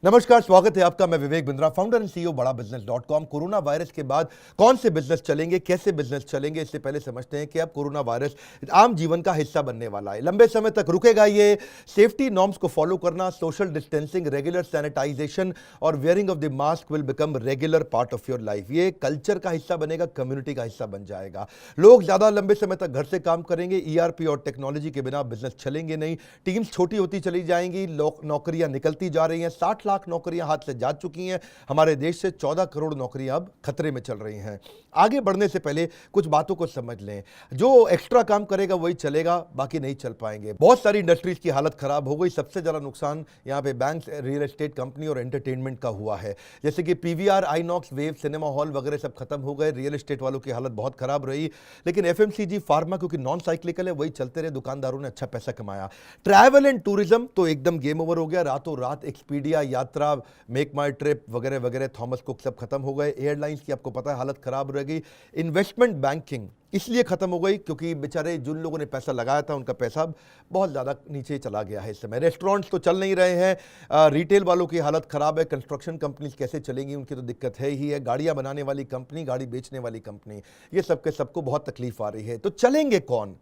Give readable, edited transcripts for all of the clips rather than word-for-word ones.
नमस्कार, स्वागत है आपका। मैं Vivek Bindra, founder and CEO बड़ा बिजनेस .com। कोरोना वायरस के बाद कौन से बिजनेस चलेंगे, कैसे बिजनेस चलेंगे, इससे पहले समझते हैं कि अब कोरोना वायरस आम जीवन का हिस्सा बनने वाला है। लंबे समय तक रुकेगा ये। सेफ्टी नॉर्म्स को फॉलो करना, सोशल डिस्टेंसिंग, रेगुलर सैनिटाइजेशन और wearing of the mask will become regular part of your life. ये कल्चर का हिस्सा बनेगा, कम्युनिटी का हिस्सा बन जाएगा। लोग ज्यादा लंबे समय तक घर से काम करेंगे। ERP और टेक्नोलॉजी के बिना बिजनेस चलेंगे नहीं। टीम्स छोटी होती चली जाएंगी, नौकरियां निकलती जा रही हैं। 60 लाख नौकरियां हाथ से जा चुकी हैं। हमारे देश से 14 करोड़ नौकरियां अब खतरे में चल रही हैं। आगे बढ़ने से पहले कुछ बातों को समझ लें। जो एक्स्ट्रा काम करेगा वही चलेगा, बाकी नहीं चल पाएंगे। बहुत सारी इंडस्ट्रीज की हालत खराब हो गई। सबसे ज्यादा नुकसान यहां पे बैंक, रियल एस्टेट कंपनी और एंटरटेनमेंट का हुआ है। जैसे कि PVR, INOX, wave, cinema hall वगैरह सब खत्म हो गए। रियल एस्टेट वालों की हालत बहुत खराब रही। लेकिन FMCG, फार्मा क्योंकि नॉन साइक्लिकल है, वही चलते रहे। दुकानदारों ने अच्छा पैसा कमाया। ट्रैवल एंड टूरिज्म तो एकदम गेम ओवर हो गया। रातों रात एक्सपीडिया, यात्रा, मेक माई ट्रिप वगैरह वगैरह, थॉमस कुक सब खत्म हो गए। एयरलाइंस की आपको पता है हालत खराब रह गई। इन्वेस्टमेंट बैंकिंग इसलिए खत्म हो गई क्योंकि बेचारे जिन लोगों ने पैसा लगाया था उनका पैसा बहुत ज़्यादा नीचे चला गया है इस समय। रेस्टोरेंट्स तो चल नहीं रहे हैं। रिटेल वालों की हालत खराब है। कंस्ट्रक्शन कंपनीज कैसे चलेंगी, उनकी तो दिक्कत है ही है। गाड़ियां बनाने वाली कंपनी, गाड़ी बेचने वाली कंपनी, ये सबको बहुत तकलीफ आ रही है। तो चलेंगे कौन,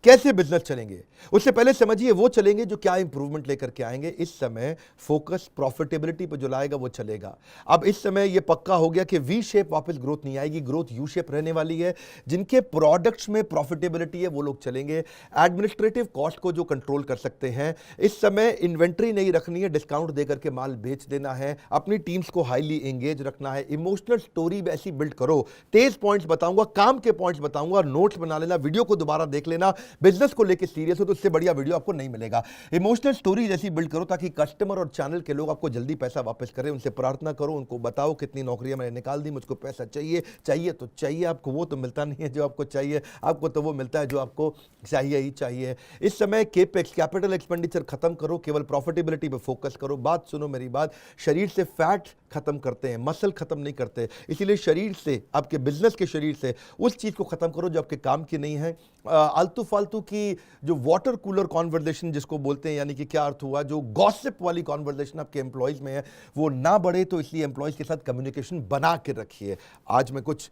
कैसे बिजनेस चलेंगे? उससे पहले समझिए वो चलेंगे जो क्या इंप्रूवमेंट लेकर के आएंगे। इस समय फोकस प्रॉफिटेबिलिटी पर जो लाएगा वो चलेगा। अब इस समय ये पक्का हो गया कि V शेप वापस ग्रोथ नहीं आएगी, ग्रोथ U शेप रहने वाली है। जिनके प्रोडक्ट्स में प्रॉफिटेबिलिटी है वो लोग चलेंगे। एडमिनिस्ट्रेटिव कॉस्ट को जो कंट्रोल कर सकते हैं, इस समय इन्वेंट्री नहीं रखनी है, डिस्काउंट देकर के माल बेच देना है। अपनी टीम्स को हाईली एंगेज रखना है। इमोशनल स्टोरी ऐसी बिल्ड करो। तेज पॉइंट्स बताऊंगा, काम के पॉइंट्स बताऊंगा, नोट्स बना लेना, वीडियो को दोबारा देख लेना। बिजनेस को लेकर सीरियस हो तो उससे बढ़िया वीडियो आपको नहीं मिलेगा। इमोशनल स्टोरी जैसी बिल्ड करो ताकि कस्टमर और चैनल के लोग आपको जल्दी पैसा वापस करें। उनसे प्रार्थना करो, उनको बताओ कितनी नौकरियां मैंने निकाल दी, मुझको पैसा चाहिए। चाहिए तो चाहिए, आपको वो तो मिलता नहीं है जो आपको चाहिए, आपको तो वो मिलता है जो आपको चाहिए ही चाहिए। इस समय केपेक्स, कैपिटल एक्सपेंडिचर खत्म करो, केवल प्रॉफिटेबिलिटी पे फोकस करो। बात सुनो मेरी बात, शरीर से फैट खत्म करते हैं, मसल खत्म नहीं करते। इसीलिए शरीर से, आपके बिजनेस के शरीर से उस चीज को खत्म करो जो आपके काम की नहीं है। आलतू फालतू की जो वाटर कूलर कॉन्वर्सेशन जिसको बोलते हैं, यानी कि क्या अर्थ हुआ, जो गॉसिप वाली कॉन्वर्सेशन आपके एम्प्लॉयज में है वो ना बढ़े। तो इसलिए एम्प्लॉयज के साथ कम्युनिकेशन बना के रखिए। आज मैं कुछ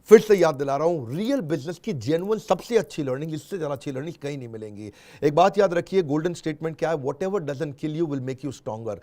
फिर से याद दिला रहा हूं, रियल बिजनेस की जेन्युइन सबसे अच्छी लर्निंग, इससे ज्यादा अच्छी लर्निंग कहीं नहीं मिलेंगी। एक बात याद रखिए, गोल्डन स्टेटमेंट क्या है? What ever doesn't kill you will make you stronger.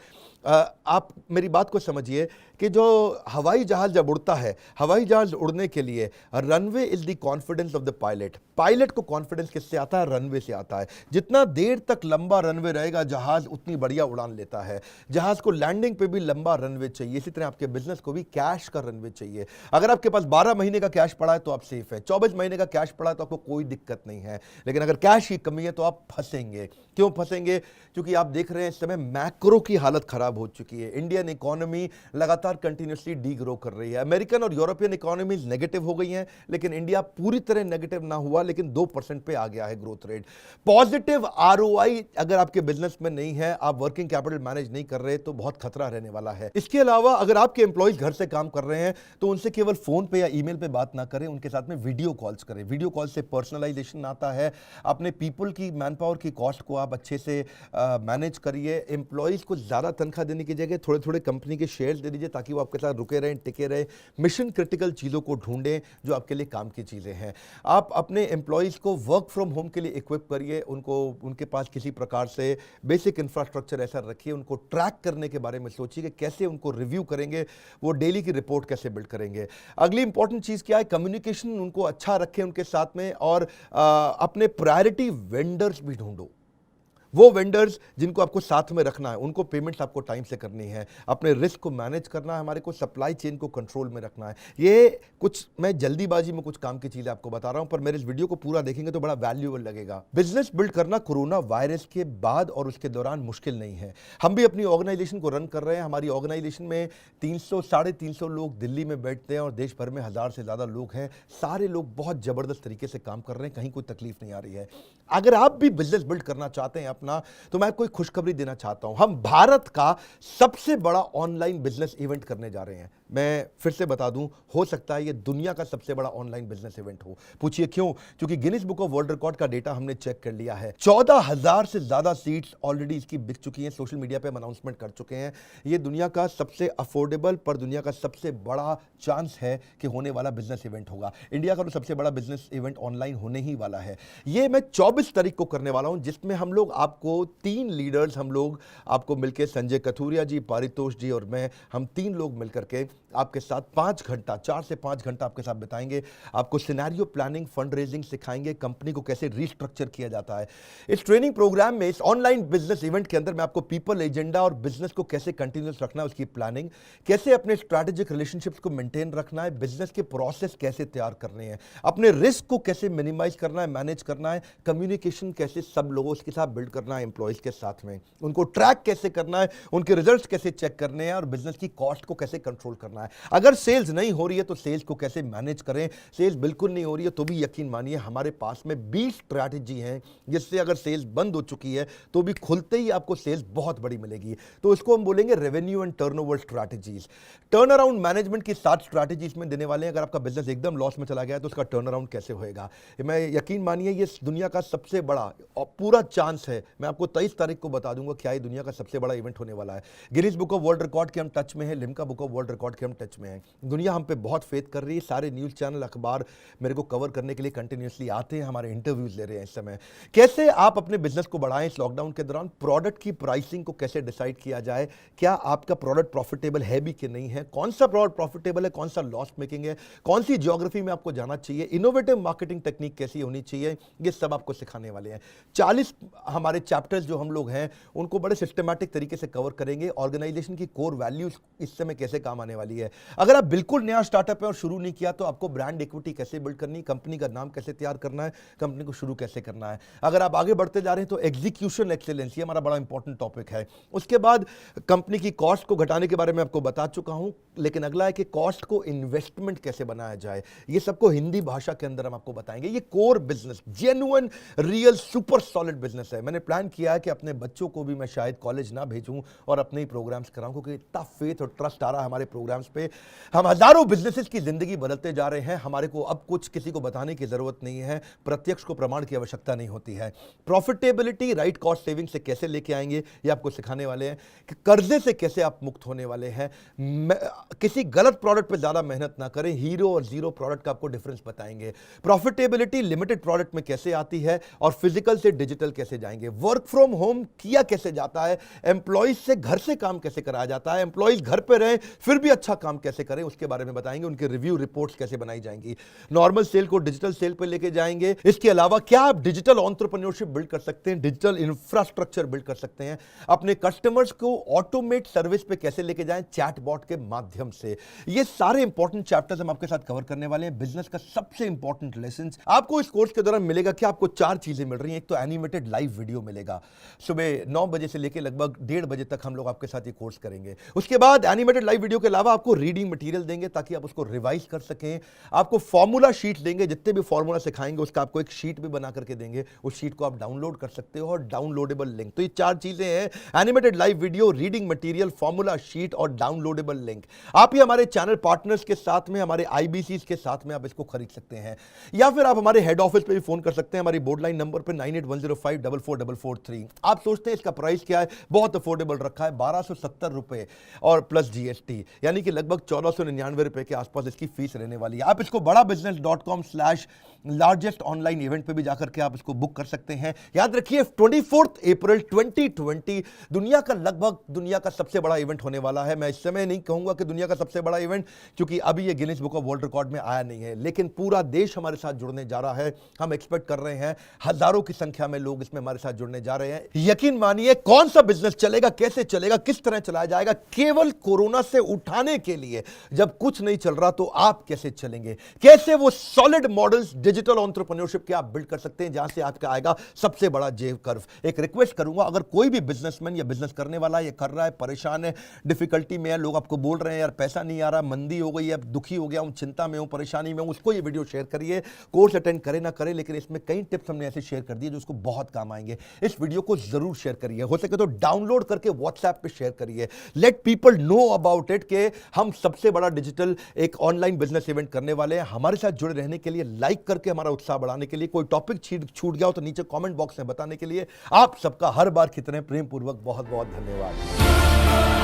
आप मेरी बात को समझिए कि जो हवाई जहाज जब उड़ता है, हवाई जहाज उड़ने के लिए runway is the confidence of the pilot. Pilot को कॉन्फिडेंस किससे आता है? रनवे से आता है। जितना देर तक लंबा रनवे रहेगा जहाज, उतनी बढ़िया उड़ान लेता है। जहाज को लैंडिंग पे भी लंबा रनवे चाहिए, इसी तरह आपके बिजनेस को भी कैश का रनवे चाहिए। अगर आपके पास 12 महीने का कैश पड़ा है तो आप सेफ है। 24 महीने का कैश पड़ा है तो आपको कोई दिक्कत नहीं है। लेकिन अगर कैश की कमी है तो आप फंसेंगे। क्यों फंसेंगे? क्योंकि आप देख रहे हैं इस समय मैक्रो की हालत खराब हो चुकी है। इंडियन इकोनॉमी लगातार कंटिन्यूसली डी ग्रो कर रही है। अमेरिकन और यूरोपियन इकोनॉमीज नेगेटिव हो गई हैं, लेकिन इंडिया पूरी तरह नेगेटिव ना हुआ, लेकिन 2% पे आ गया है ग्रोथ रेट। पॉजिटिव ROI अगर आपके बिजनेस में नहीं है, आप वर्किंग कैपिटल मैनेज नहीं कर रहे, तो बहुत खतरा रहने वाला है। इसके अलावा अगर आपके एम्प्लॉयज घर से काम कर रहे हैं तो उनसे केवल फोन पे या ईमेल पे बात ना करें, उनके साथ में वीडियो कॉल्स करें। वीडियो कॉल से पर्सनलाइजेशन आता है। अपने पीपल की, मैन पावर की कॉस्ट को आप अच्छे से मैनेज करिए। एम्प्लॉयज को ज्यादा तनख्वाह देने की जगह थोड़े थोड़े कंपनी के शेयर्स दे दीजिए ताकि वो आपके साथ रुके रहें, टिके रहे। मिशन क्रिटिकल चीजों को ढूंढें जो आपके लिए काम की चीजें हैं। आप अपने एम्प्लॉयज को वर्क फ्रॉम होम के लिए इक्विप करिए। उनको, उनके पास किसी प्रकार से बेसिक इंफ्रास्ट्रक्चर ऐसा रखिए। उनको ट्रैक करने के बारे में सोचिए कि कैसे उनको रिव्यू करेंगे, वो डेली की रिपोर्ट कैसे बिल्ड करेंगे। अगली इंपॉर्टेंट चीज क्या है? कम्युनिकेशन उनको अच्छा रखें उनके साथ में। और अपने प्रायोरिटी वेंडर्स भी ढूंढो। वो वेंडर्स जिनको आपको साथ में रखना है, उनको पेमेंट्स आपको टाइम से करनी है। अपने रिस्क को मैनेज करना है, हमारे को सप्लाई चेन को कंट्रोल में रखना है। ये कुछ मैं जल्दीबाजी में कुछ काम की चीजें आपको बता रहा हूं, पर मेरे इस वीडियो को पूरा देखेंगे तो बड़ा वैल्यूएबल लगेगा। बिजनेस बिल्ड करना कोरोना वायरस के बाद और उसके दौरान मुश्किल नहीं है। हम भी अपनी ऑर्गेनाइजेशन को रन कर रहे हैं। हमारी ऑर्गेनाइजेशन में 300-350 लोग दिल्ली में बैठते हैं और देश भर में 1000 से ज्यादा लोग हैं। सारे लोग बहुत जबरदस्त तरीके से काम कर रहे हैं, कहीं कोई तकलीफ नहीं आ रही है। अगर आप भी बिजनेस बिल्ड करना चाहते हैं अपना, तो मैं कोई खुशखबरी देना चाहता हूं। हम भारत का सबसे बड़ा ऑनलाइन बिजनेस इवेंट करने जा रहे हैं। मैं फिर से बता दूं, हो सकता है ये दुनिया का सबसे बड़ा ऑनलाइन बिजनेस इवेंट हो। पूछिए क्यों? क्योंकि Guinness book of world record का डेटा हमने चेक कर लिया है। 14,000 से ज्यादा सीट्स ऑलरेडी इसकी बिक चुकी हैं, सोशल मीडिया पे अनाउंसमेंट कर चुके हैं। ये दुनिया का सबसे अफोर्डेबल पर दुनिया का सबसे बड़ा चांस है कि होने वाला बिजनेस इवेंट होगा। इंडिया का तो सबसे बड़ा बिजनेस इवेंट ऑनलाइन होने ही वाला है। ये मैं 24 तारीख को करने वाला हूं, जिसमें हम लोग आपको 3 लीडर्स, हम लोग आपको मिलकर, संजय कथूरिया जी, पारितोष जी और मैं, हम 3 लोग मिलकर के आपके साथ 5 घंटा, 4 से 5 घंटा आपके साथ बिताएंगे। आपको सिनेरियो प्लानिंग, फंड रेजिंग सिखाएंगे, कंपनी को कैसे रीस्ट्रक्चर किया जाता है। इस ट्रेनिंग प्रोग्राम में, इस ऑनलाइन बिजनेस इवेंट के अंदर मैं आपको पीपल एजेंडा और बिजनेस को कैसे कंटिन्यूस रखना है उसकी प्लानिंग, कैसे अपने स्ट्रैटेजिक रिलेशनशिप्स को मेंटेन रखना है, बिजनेस के प्रोसेस कैसे तैयार करने हैं, अपने रिस्क को कैसे मिनिमाइज करना है, मैनेज करना है, कम्युनिकेशन कैसे सब लोगों के साथ बिल्ड करना है, एम्प्लॉयज के साथ में उनको ट्रैक कैसे करना है, उनके रिजल्ट्स कैसे चेक करने हैं और बिजनेस की कॉस्ट को कैसे कंट्रोल करना है। अगर सेल्स नहीं हो रही है तो सेल्स को कैसे मैनेज करें, सेल्स बिल्कुल नहीं हो रही है तो भी यकीन मानिए हमारे पास में 20 स्ट्रैटेजी हैं, जिससे अगर सेल्स बंद हो चुकी है तो भी खुलते ही आपको सेल्स बहुत बड़ी मिलेगी। तो इसको हम बोलेंगे revenue and turnover strategies. Turn around management की 7 स्ट्रैटेजीज में देने वाले हैं। अगर आपका बिजनेस एकदम लॉस में चला गया है तो उसका टर्न अराउंड कैसे होएगा। मैं यकीन मानिए ये दुनिया का सबसे बड़ा और पूरा चांस है। मैं आपको 23 तारीख को बता दूंगा क्या ये दुनिया का सबसे बड़ा इवेंट होने वाला है। Guinness book of world record के हम टच में है, Limca book of world record के हम टच में है। दुनिया हम पे बहुत फेथ कर रही है। सारे न्यूज़ चैनल, अखबार मेरे को कवर करने के लिए कंटिन्यूसली आते हैं, हमारे इंटरव्यूज ले रहे हैं इस समय। कैसे आप अपने बिजनेस को बढ़ाएं इस लॉकडाउन के दौरान, प्रोडक्ट की प्राइसिंग को कैसे डिसाइड किया जाए, क्या आपका प्रोडक्ट प्रॉफिटेबल है भी कि नहीं है, कौन सा प्रोडक्ट प्रॉफिटेबल है, कौन सा लॉस मेकिंग है, कौन सी ज्योग्राफी में आपको जाना चाहिए, इनोवेटिव मार्केटिंग टेक्निक कैसी होनी चाहिए, ये सब आपको सिखाने वाले हैं। 40 हमारे चैप्टर्स जो हम लोग हैं उनको बड़े सिस्टमैटिक तरीके से कवर करेंगे। ऑर्गेनाइजेशन की कोर वैल्यूज इस समय कैसे काम आने वाली है। अगर आप बिल्कुल नया स्टार्टअप है और शुरू नहीं किया तो आपको ब्रांड इक्विटी कैसे बिल्ड करनी, कंपनी का नाम कैसे तैयार करना है, कंपनी को शुरू कैसे करना है। अगर आप आगे बढ़ते जा रहे हैं तो एग्जीक्यूशन एक्सीलेंस, ये हमारा बड़ा इंपॉर्टेंट टॉपिक है। उसके बाद कंपनी की कॉस्ट को घटाने के बारे में आपको बता चुका हूं, लेकिन अगला है कि कॉस्ट को इन्वेस्टमेंट कैसे बनाया जाए। ये सबको हिंदी भाषा के अंदर हम आपको बताएंगे। ये core business, genuine, real, super solid business है। मैंने प्लान किया है कि अपने बच्चों को भी मैं शायद कॉलेज ना भेजूं और अपने ही प्रोग्राम्स कराऊं, क्योंकि इतना फेथ और ट्रस्ट आ रहा है हमारे प्रोग्राम्स पे। हम हजारों बिजनेसेस की जिंदगी बदलते जा रहे हैं। हमारे को अब कुछ किसी को बताने की जरूरत नहीं है, प्रत्यक्ष को प्रमाण की आवश्यकता नहीं होती है। प्रॉफिटेबिलिटी, राइट कॉस्ट सेविंग से कैसे लेके आएंगे ये आपको सिखाने वाले हैं। कि कर्जे से कैसे आप मुक्त होने वाले हैं। किसी गलत प्रोडक्ट पे ज्यादा मेहनत ना करें, हीरो और जीरो प्रोडक्ट का आपको डिफरेंस बताएंगे। प्रॉफिटेबिलिटी लिमिटेड प्रोडक्ट में कैसे आती है और फिजिकल से डिजिटल कैसे जाएंगे। वर्क फ्रॉम होम किया कैसे जाता है, एम्प्लॉइज से घर से काम कैसे कराया जाता है, एम्प्लॉइज घर पे रहे फिर भी अच्छा काम कैसे करें उसके बारे में बताएंगे। उनके रिव्यू रिपोर्ट्स कैसे बनाई जाएंगी। नॉर्मल सेल को डिजिटल सेल पे लेके जाएंगे। इसके अलावा क्या आप डिजिटल एंटरप्रेन्योरशिप बिल्ड कर सकते हैं, डिजिटल इंफ्रास्ट्रक्चर बिल्ड कर सकते हैं। अपने कस्टमर्स को ऑटोमेट सर्विस पे कैसे लेके जाएं चैटबॉट के माध्यम से। ये सारे इंपॉर्टेंट चैप्टर्स हम आपके साथ कवर करने वाले हैं। बिजनेस का सबसे इंपॉर्टेंट लेसन आपको इस कोर्स के दौरान मिलेगा कि आपको 4 चीजें मिल रही हैं। एक तो एनिमेटेड लाइव वीडियो मिलेगा, सुबह 9 बजे से लेकर लगभग 1:30 बजे तक हम लोग आपके साथ ये कोर्स करेंगे। उसके बाद एनिमेटेड लाइव वीडियो के अलावा आपको रीडिंग मटेरियल देंगे ताकि आप उसको रिवाइज कर सकें। आपको फॉर्मूला शीट देंगे, जितने भी फॉर्मूला सिखाएंगे उसका आपको एक शीट भी बना करके देंगे। उस शीट को आप डाउनलोड कर सकते हो और डाउनलोडेबल लिंक। तो ये 4 चीजें हैं, animated live video, reading material, formula sheet और डाउनलोडेबल लिंक। आप ही हमारे चैनल पार्टनर्स के साथ में, हमारे आईबीसी के साथ में आप इसको खरीद सकते हैं, या फिर आप हमारे हेड ऑफिस पे भी फोन कर सकते हैं, हमारी बोर्ड लाइन नंबर पे 9810544443। आप सोचते हैं इसका प्राइस क्या है, बहुत अफोर्डेबल रखा है, 1270 रुपए और प्लस जीएसटी, यानी कि लगभग 1499 रुपए के आसपास इसकी फीस रहने वाली है। आप इसको badabusiness.com/largest ऑनलाइन इवेंट पे भी जाकर के आप इसको बुक कर सकते हैं। याद रखिए 24 अप्रैल 2020 दुनिया का सबसे बड़ा इवेंट होने वाला है। मैं इस समय नहीं कहूंगा कि दुनिया का सबसे बड़ा इवेंट, क्योंकि अभी ये Guinness book of world record में आया नहीं है, लेकिन पूरा देश हमारे साथ जुड़ने जा रहा है। हम एक्सपेक्ट कर रहे हैं हजारों की संख्या में लोग इसमें हमारे साथ जुड़ने जा रहे हैं। यकीन मानिए कौन सा बिजनेस चलेगा, कैसे चलेगा, किस तरह चलाया जाएगा, केवल कोरोना से उठाने के लिए। जब कुछ नहीं चल रहा तो आप कैसे चलेंगे, कैसे वो सॉलिड मॉडल्स डिजिटल एंटरप्रेन्योरशिप के आप बिल्ड कर सकते हैं, जहां से आपका आएगा सबसे बड़ा जे कर्व। एक रिक्वेस्ट करूंगा, अगर कोई भी बिजनेसमैन या बिजनेस करने वाला ये कर रहा है, परेशान है, डिफिकल्टी में है, लोग आपको बोल रहे हैं यार पैसा नहीं आ रहा, मंदी हो गई है, दुखी हो गया हूं, चिंता में हूं, परेशानी में हूं, उसको ये वीडियो शेयर करिए। कोर्स अटेंड करे ना करे, लेकिन इसमें कई टिप्स हमने ऐसे शेयर कर दिए जो उसको बहुत काम आएंगे। इस वीडियो को जरूर शेयर करिए, हो सके तो डाउनलोड करके व्हाट्सएप पे शेयर करिए। Let people know about it के हम सबसे बड़ा डिजिटल एक ऑनलाइन बिजनेस इवेंट करने वाले हैं। हमारे साथ जुड़े रहने के लिए, लाइक करके हमारा उत्साह बढ़ाने के लिए, कोई टॉपिक छूट गया हो तो नीचे कमेंट बॉक्स में बताने के लिए आप सबका हर बार कितने प्रेम पूर्वक बहुत बहुत धन्यवाद।